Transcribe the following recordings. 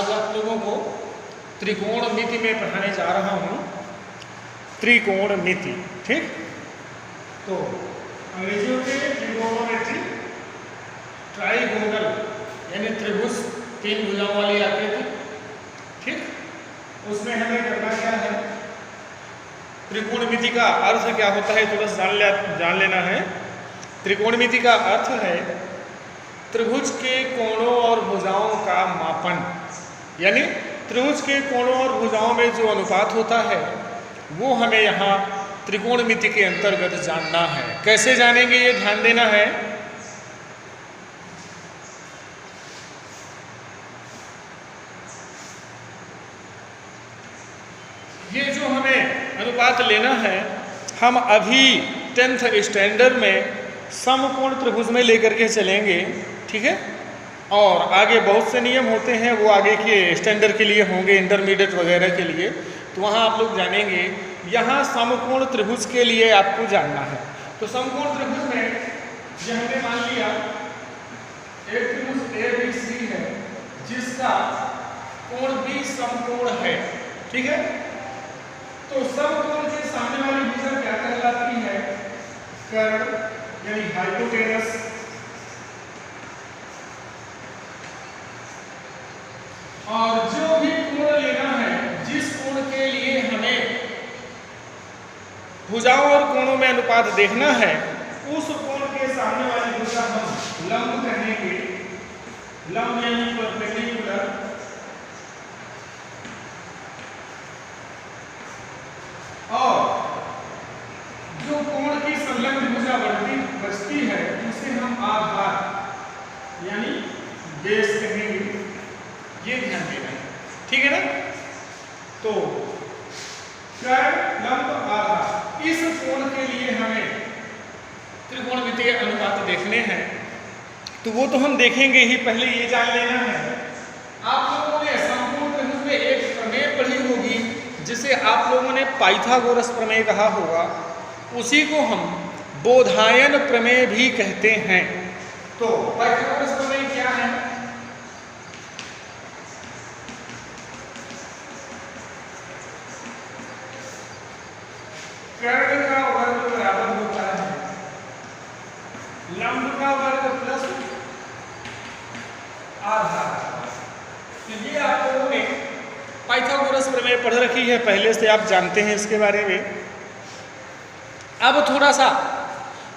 आज आप लोगों को त्रिकोणमिति में पढ़ाने जा रहा हूँ। त्रिकोणमिति, ठीक। तो अंग्रेजियों के त्रिकोणमिति ट्राइगोनल यानी त्रिभुज, 3 भुजाओं वाली आकृति, ठीक। उसमें हमें करना क्या है, त्रिकोणमिति का अर्थ क्या होता है थोड़ा जान लेना है। त्रिकोणमिति का अर्थ है त्रिभुज के कोणों और भुजाओं का मापन, यानी त्रिभुज के कोणों और भुजाओं में जो अनुपात होता है वो हमें यहाँ त्रिकोणमिति के अंतर्गत जानना है। कैसे जानेंगे ये ध्यान देना है। ये जो हमें अनुपात लेना है, हम अभी 10th स्टैंडर्ड में समकोण त्रिभुज में लेकर के चलेंगे, ठीक है। और आगे बहुत से नियम होते हैं, वो आगे के स्टैंडर्ड के लिए होंगे, इंटरमीडिएट वगैरह के लिए, तो वहाँ आप लोग जानेंगे। यहाँ समकोण त्रिभुज के लिए आपको जानना है। तो समकोण त्रिभुज में ये हमने मान लिया एक त्रिभुज ABC है जिसका कोण भी समकोण है, ठीक है। तो समकोण के सामने वाली भुजा क्या कहलाती है, कर्ण यानी हाइपोटेनस। और जो भी कोण लेना है, जिस कोण के लिए हमें भुजाओं और कोणों में अनुपात देखना है, उस कोण के सामने वाली भुजा हम लंब कहेंगे। लंब यानी परपेंडिकुलर। और जो कोण की संलग्न भुजा बचती है उसे हम आधार यानी बेस कहेंगे। ये ध्यान देना है, ठीक है ना। तो कर्ण, लंब, आधार, इस कोण के लिए हमें त्रिकोणमितीय अनुपात देखने हैं। तो वो तो हम देखेंगे ही, पहले ये जान लेना है। आप लोगों ने समकोण त्रिभुज में एक प्रमेय पढ़ी होगी जिसे आप लोगों ने पाइथागोरस प्रमेय कहा होगा, उसी को हम बोधायन प्रमेय भी कहते हैं। तो पाइथागोरस प्रमेय क्या है, कर्ण का वर्ग बराबर होता है लंब का वर्ग प्लस आधार। तो ये आप लोगों ने पाइथागोरस प्रमेय पढ़ रखी है पहले से, आप जानते हैं इसके बारे में। अब थोड़ा सा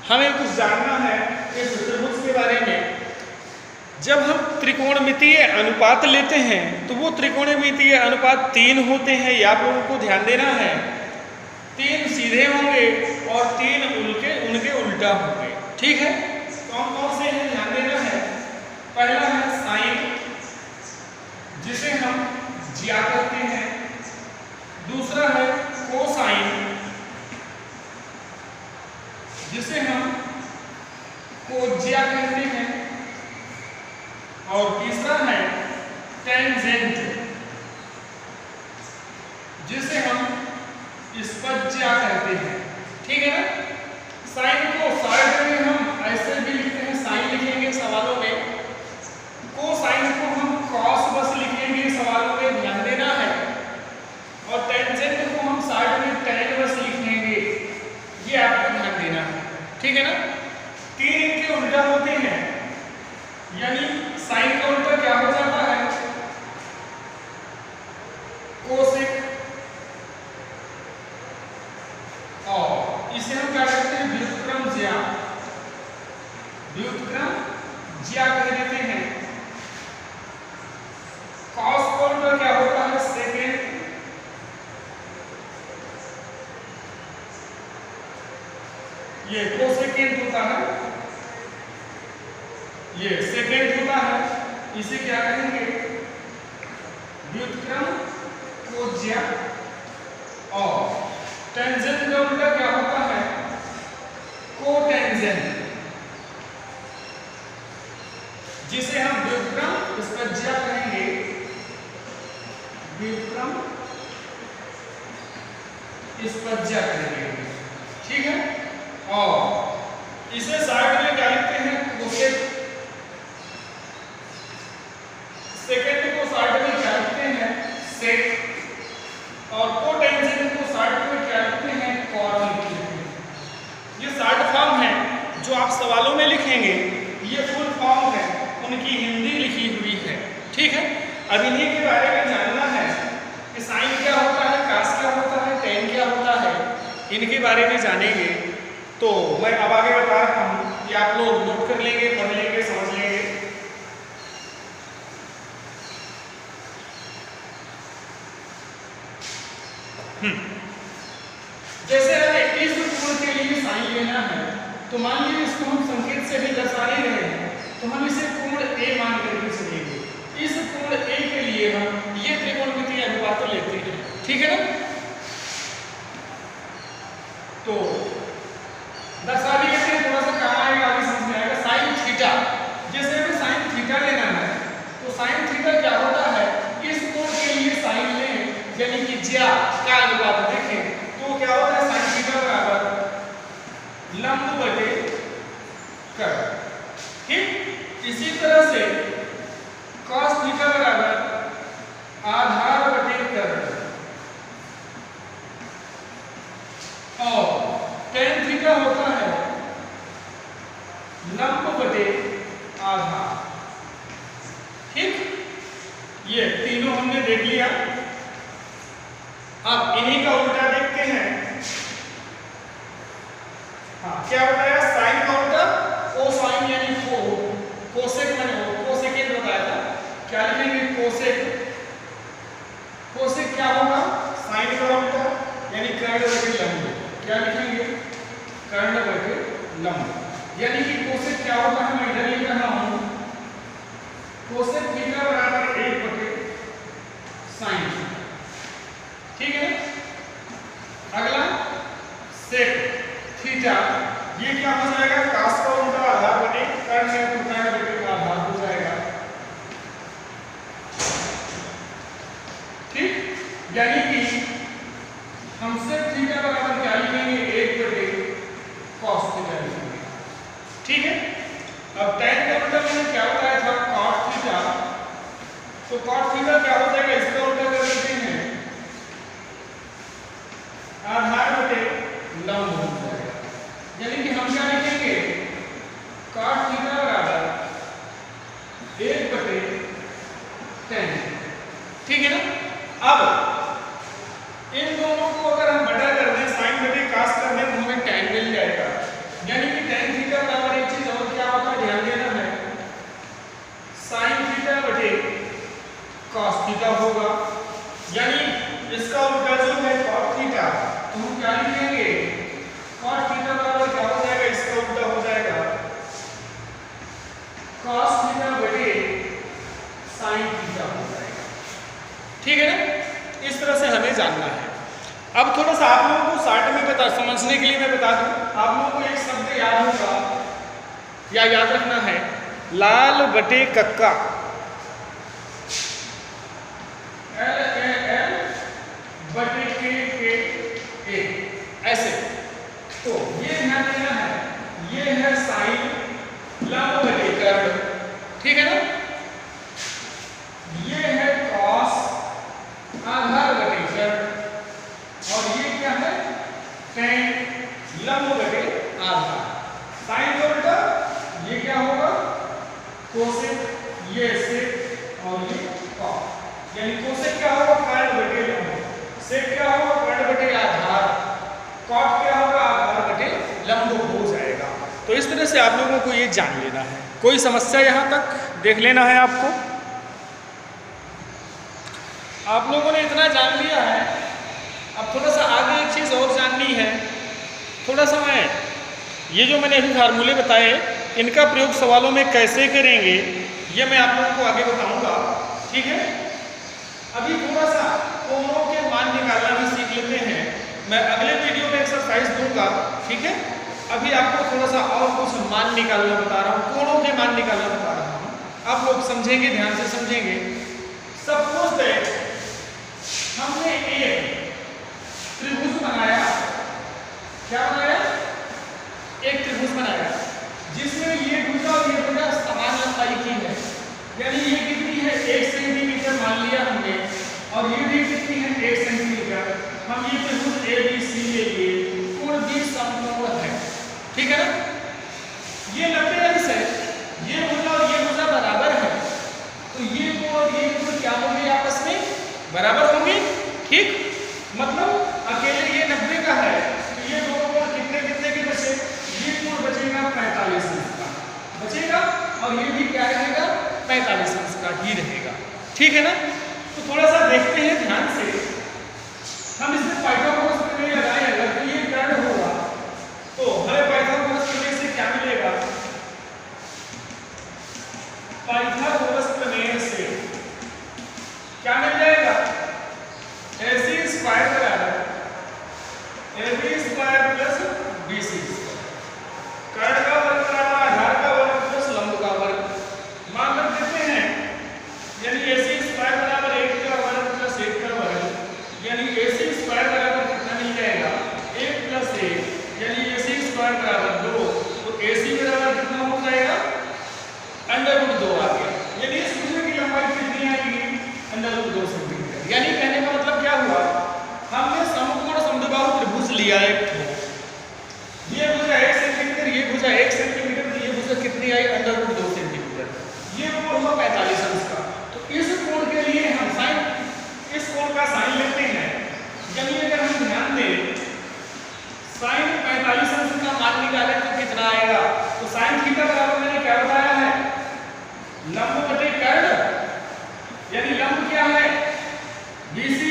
हमें कुछ जानना है इस त्रिभुज के बारे में। जब हम त्रिकोणमितीय अनुपात लेते हैं तो वो त्रिकोणमितीय अनुपात 3 होते हैं, ये आप लोगों को ध्यान देना है। 3 सीधे होंगे और 3 उनके उल्टा होंगे, ठीक है। कौन कौन से हैं ध्यान देना है। पहला है साइन, जिसे हम ज्या कहते हैं। दूसरा है कोसाइन, जिसे हम कोज्या कहते हैं। और तीसरा है टेंजेंट, जिसे हम स्पज्या कहते हैं, ठीक है ना। साइन को साइड में हम ऐसे भी लिखते हैं, साइन लिखेंगे सवालों में। कोसाइन को हम कॉस बस लिखेंगे सवालों में, ध्यान देना है। और टेंजेंट को हम साइड में टेन बस लिखेंगे, ये आपको ध्यान देना है, ठीक है ना। 3 इनके उल्टा होते हैं, यानी साइन का उल्टा क्या हो जाता है, कोसेक। और इसे हम क्या कहते हैं, व्युत्क्रम ज्या, व्युत्क्रम ज्या कह देते हैं। कॉस का उल्टा क्या होता है, सेकेंड। ये कोसेकेंड होता है, ये सेकेंड होता है, इसे क्या कहेंगे, व्युत्क्रम कोज्या। और टेंजेंट का उल्टा क्या होता है, कोटेंजेंट, जिसे हम व्युत्क्रम स्पज्या कहेंगे। व्युत्क्रम स्पज्या कहेंगे, ठीक है। और इसे साइड में क्या लिखते हैं, कोसेक। सेकेंड को साइड में क्या अब इन्हीं के बारे में जानना है कि साइन क्या होता है, कास क्या होता है, टेन क्या होता है, इनके बारे में जानेंगे। तो मैं अब आगे बता रहा हूँ कि आप लोग नोट कर लेंगे, पढ़ लेंगे, समझ लेंगे। जैसे हमें इस कोण के लिए साइन लेना है, तो मान लीजिए इसको हम संकेत से भी दर्शा ही रहे हैं, तो हम इसे कोण ए मान करके चलेंगे। इस कोण ए के लिए हम ये त्रिकोणमितीय अनुपात लेते हैं, ठीक है ना। तो दर्शा भी लेते हैं, थोड़ा सा काम आएगा, आगे समझ में आएगा। साइन थीटा, जैसे हमें साइन थीटा लेना है, तो साइन थीटा क्या होता है, इस कोण के लिए साइन लें यानी कि ज्या का अनुपात देखें तो क्या होता है, साइन थीटा बराबर लंब बटे कर्ण, ठीक। इसी तरह से cos थीटा बराबर आधार बटे कर्ण, और tan थीटा होता है लंब बटे आधार, ठीक। ये तीनों हमने देख लिया। अब इन्हीं का उल्टा देखते हैं। हाँ, क्या बताया, साइन का उल्टा कोसाइन यानी कोसेक मैंने कोसेकेंड बताया था। क्या लिखेंगे, कोसेक। कोसेक क्या होगा, साइन का उल्टा यानी कर्ण बटे लंब। क्या लिखेंगे, कर्ण बटे लंब, यानी कि कोसेक क्या होगा, मैं इधर लिख रहा हूं, कोसेक थीटा बराबर 1 बटे साइन, ठीक है। अगला सेक थीटा, ये क्या हो जाएगा, कास का उल्टा आधार बटे कर्ण है, तो कर्ण बटे आधार हो जाएगा, ठीक। यानी कि हम सेक थीटा बराबर क्या लिखेंगे, 1 बटे कॉस थीटा लिखेंगे, ठीक है। अब tan का उल्टा मैंने क्या बताया था, cos थीटा, तो cos थीटा क्या हो जाएगा, इसका उल्टा कर देते हैं, आधार बटे लंब हो जाएगा, यानी कि हम क्या लिखेंगे, cos थीटा बराबर 1 बटे tan, ठीक है ना। अब इन दोनों को अगर हम बटा कर दें, साइन बटे कास कर दें, तो हमें tan मिल जाएगा, यानी कि tan थीटा बराबर एक चीज और क्या होता है, ध्यान देना है, साइन थीटा बटे cos थीटा होगा, यानी इसका उल्टा जो है cos थीटा, तो हम क्या लिखेंगे, cos थीटा बराबर क्या हो जाएगा, इसका उल्टा हो जाएगा cos थीटा बटे sin थीटा हो जाएगा, ठीक है ना। इस तरह से हमें जानना है। अब थोड़ा सा आप लोगों को शॉर्ट में समझने के लिए मैं बता दूं, आप लोगों को एक शब्द याद होगा या याद रखना है, लाल बटे कक्का, LAL बटे KA, ऐसे। तो ये ध्यान देना है, ये है साइन लंब बटे कर्ण, ठीक है ना। ये है कॉस आधार बटे कर्ण, और ये क्या है, tan लंब बटे आधार। साइन का उल्टा ये क्या होगा, कोसेक, ये सेक और ये कॉस, यानी कोसेक क्या होगा, कर्ण बटे लंब, सेक क्या होगा, कर्ण बटे आधार, कॉट क्या होगा, आधार बटे लंब हो जाएगा। तो इस तरह से आप लोगों को ये जान लेना है। कोई समस्या यहाँ तक देख लेना है आपको। आप लोगों ने इतना जान लिया है, अब थोड़ा सा आगे एक चीज़ और जाननी है। थोड़ा सा मैं ये जो मैंने अभी फार्मूले बताए, इनका प्रयोग सवालों में कैसे करेंगे, ये मैं आप लोगों को आगे बताऊंगा, ठीक है। अभी थोड़ा सा कोणों के मान निकालना भी सीख लेते हैं, मैं अगले वीडियो में एक्सरसाइज दूंगा, ठीक है। अभी आपको थोड़ा सा और कुछ मान निकालना बता रहा हूँ, कोणों के मान निकालना बता रहा हूँ, आप लोग समझेंगे, ध्यान से समझेंगे। सपोज दैट हमने एक त्रिभुज बनाया, क्या बनाया, एक त्रिभुज बनाया, जिसमें ये भुजा और ये भुजा समान लंबाई की है, यानी ये कितनी है, 1 सेंटीमीटर मान लिया हमने, और ये भी कितनी है, 1 सेंटीमीटर। हम ये त्रिभुज ABC ले लिए, कोण भी समकोण है, ठीक है ना। ये 90 अंश है, ये भुजा और ये भुजा बराबर है, तो ये कोण और ये कोण क्या बराबर होंगे। ठीक, मतलब अकेले ये 90 का है तो ये दो कोण कितने कितने के बचे, ये कोण बचेगा 45 अंश का बचेगा और ये भी क्या रहेगा 45 अंश का ही रहेगा। ठीक है ना। तो थोड़ा सा देखते हैं ध्यान से, हम इसमें पाइथागोरस प्रमेय लगाए अगर तो ये कर्ण होगा तो हमें पाइथागोरस प्रमेय से क्या मिलेगा, पाइथागोरस प्रमेय से क्या मिल जाएगा, AC स्क्वायर बराबर AB स्क्वायर प्लस BC कर्ण का वर्ग बराबर आधार का वर्ग प्लस लंब का वर्ग, मान रख देते हैं, यानी AC स्क्वायर बराबर 1 का वर्ग प्लस 1 का वर्ग, यानी AC स्क्वायर बराबर कितना मिल जाएगा 1 प्लस 1, यानी AC स्क्वायर बराबर 2, तो AC बराबर कितना हो जाएगा √2 आ गया, यानी इस भुज की लंबाई कितनी आएगी √2 सेंटीमीटर। यानी कहने का मतलब क्या हुआ, हमने समकोण समद्विबाहु त्रिभुज लिया एक, ये भुजा 1 सेंटीमीटर, ये भुजा 1 सेंटीमीटर, तो ये भुजा कितनी आई √2 सेंटीमीटर, ये कोण हुआ 45 अंश का। तो इस कोण के लिए हम साइन, इस कोण का साइन लेते हैं, यानी अगर हम ध्यान दें साइन 45 अंश का मान निकालें तो कितना आएगा, तो साइन थीटा बराबर मैंने क्या बताया है लंब बटे कर्ण, यानी लंब क्या है BC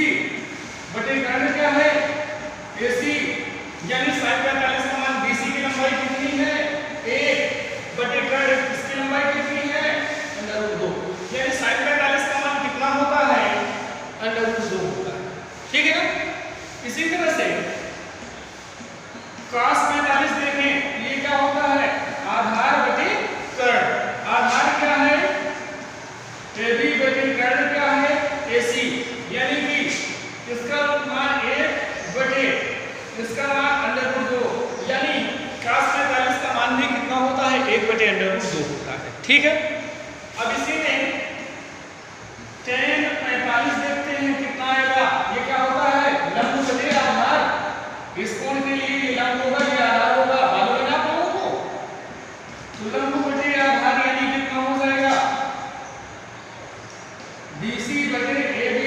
बटे कर्ण क्या है AC, यानी साइन 45 का मान BC की लंबाई कितनी है 1 बटे कर्ण इसकी लंबाई कितनी है √2, यानी साइन 45 का मान कितना होता है √2 होता है। ठीक है ना। इसी तरह से cos 45 देखें, ये क्या होता है आधार बटे कर्ण, आधार क्या है AB बटे कर्ण क्या है AC, यानी कि इसका मान 1 बटे इसका मान √2, यानी cos 45 का मान भी कितना होता है 1 बटे √2 होता है। ठीक है। अब इसी में tan 45 देखते हैं कितना आएगा, ये क्या होता है लंब बटे आधार, इस कोण के लिए ये लंब होगा ये आधार होगा, मालूम है ना आप लोगों को, तो लंब बटे आधार यानी कितना हो जाएगा BC बटे AB,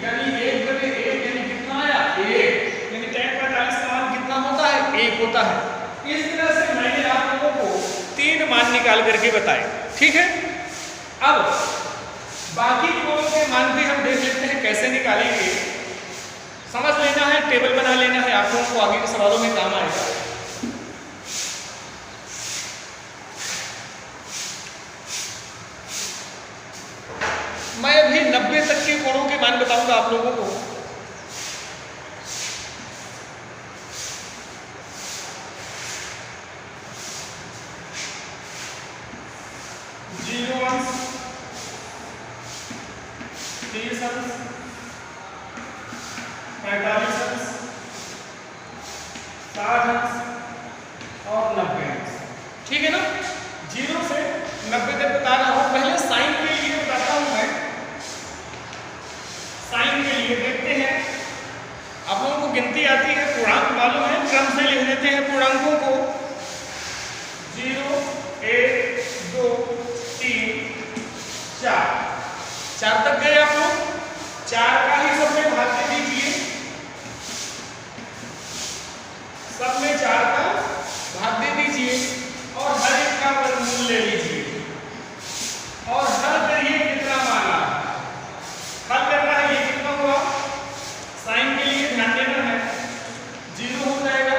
यानी 1 बटे 1, यानी कितना आया 1, यानी tan 45 का मान कितना होता है 1 होता है। इस तरह से मैंने आप लोगों को 3 मान निकाल करके बताए। ठीक है। अब बाकी कोणों के मान भी हम देख लेते हैं कैसे निकालेंगे, समझ लेना है, टेबल बना लेना है, आप लोगों को आगे के सवालों में काम आएगा। मैं अभी 90 तक के कोणों के मान बताऊंगा आप लोगों को। जीरो अंश, 30 अंश, 45 अंश, 60 अंश और 90 अंश। ठीक है ना। 0 से 90 तक बता रहा हूं। पहले साइन के लिए बताता हूं मैं, साइन के लिए देखते हैं, आप लोगों को गिनती आती है, पूर्णांक मालूम है, क्रम से लिख देते हैं पूर्णांकों को 0 1 2 3 4 तक गए आप लोग, 4 का ही सब में भाग दे दीजिए, सब में 4 का भाग दे दीजिए और हर एक का वर्गमूल ले लीजिए और हल करिए कितना माना, हल करना है, ये कितना हुआ, साइन के लिए ध्यान देना है, 0 हो जाएगा,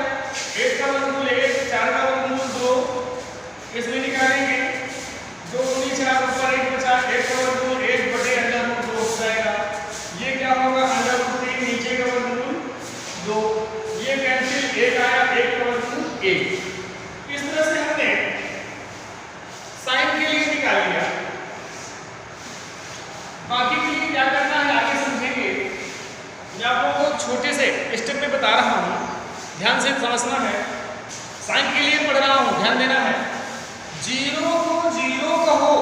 1 का वर्गमूल 1, 4 का वर्गमूल 2, इसमें निकालेंगे 2 × 4 ऊपर 1 बचा, 1 का वर्गमूल 1 बटे √2 हो जाएगा, ये क्या होगा √3 नीचे का वर्गमूल 2, ये कैंसिल, 1 आया, 1 का वर्गमूल 1। इस तरह से हमने साइन के लिए निकाल लिया। बाकी के लिए क्या करना है आगे समझेंगे, मैं आप लोगों को छोटे से स्टेप में बता रहा हूं, ध्यान से समझना है। साइन के लिए पढ़ रहा हूं, ध्यान देना है। 0 को 0 कहो,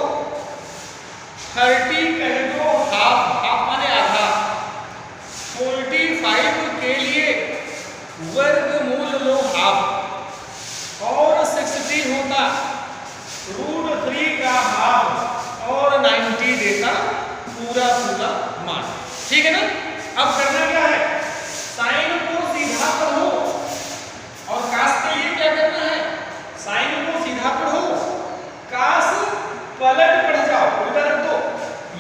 30 कह दो हाफ, हाफ माने आधा, 45 के लिए वर्गमूल लो हाफ और 60 होता √3 का हाफ और 90 देता पूरा पूरा मान। ठीक है ना। अब करना क्या है, साइन को सीधा पढ़ो और कास के लिए क्या करना है, साइन को सीधा पढ़ो, कास पलट पढ़ जाओ, उल्टा रख दो।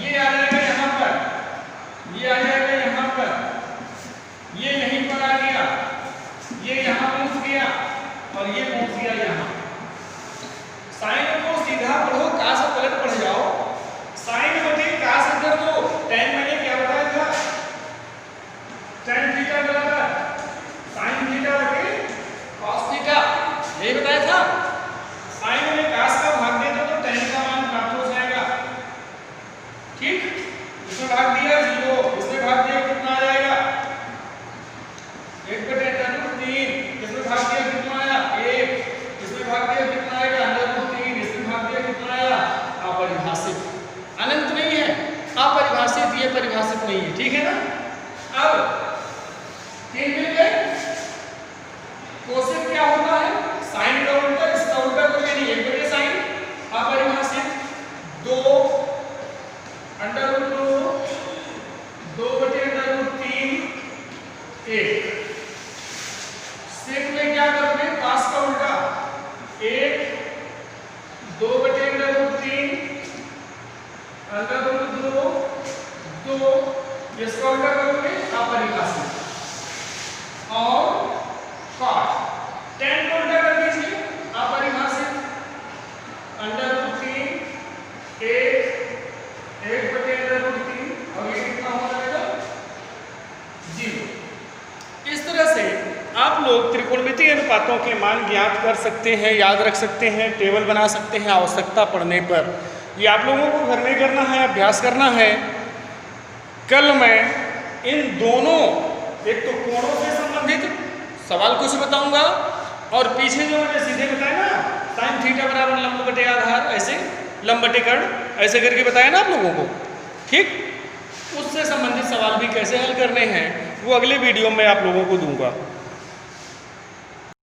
ये आ जाएगा यहाँ पर, ये आ जाएगा यहाँ पर, ये यहीं पर आ गया, ये यहाँ पहुंच गया और ये पहुंच गया यहाँ। साइन को सीधा पढ़ो, कास पलट पढ़ जाओ। साइन बटे कास इधर दो, tan मैंने क्या बताया था, tan थीटा बराबर sin थीटा बटे cos थीटा, यही बताया था। साइन में कास का भाग दे दो तो tan का मान प्राप्त हो जाएगा। ठीक, इसमें भाग दिया 0, इसमें भाग दिया कितना आ जाएगा 1 बटे √3, इसमें भाग दिया कितना आया 1, इसमें भाग दिया कितना आएगा √3, इसमें भाग दिया कितना आया अपरिभाषित, अनंत नहीं है, अपरिभाषित, ये परिभाषित नहीं है। ठीक है ना। अब 3 मिल गए। कोसेक क्या होता है, साइन का उल्टा, इसका उल्टा कोई नहीं, 1 बटे साइन अपरिभाषित 2 √2 2 बटे √3 1। सेक में क्या करोगे, कास का उल्टा 1 2 बटे √3 √2 2, इसका उल्टा करोगे अपरिभाषित और cot, tan को उल्टा कर दीजिए अपरिभाषित √3 1 बटे √3 और ये कितना हो जाएगा 0। इस तरह से आप लोग त्रिकोणमितीय अनुपातों के मान ज्ञात कर सकते हैं, याद रख सकते हैं, टेबल बना सकते हैं आवश्यकता पड़ने पर। ये आप लोगों को घर में करना है, अभ्यास करना है। कल मैं इन दोनों, एक तो कोणों से संबंधित सवाल कुछ बताऊंगा और पीछे जो मैंने सीधे बताया ना sin थीटा बराबर लंब बटे आधार, ऐसे लंब बटे कर्ण, ऐसे करके बताया ना आप लोगों को। ठीक, उससे संबंधित सवाल भी कैसे हल करने हैं वो अगले वीडियो में आप लोगों को दूंगा।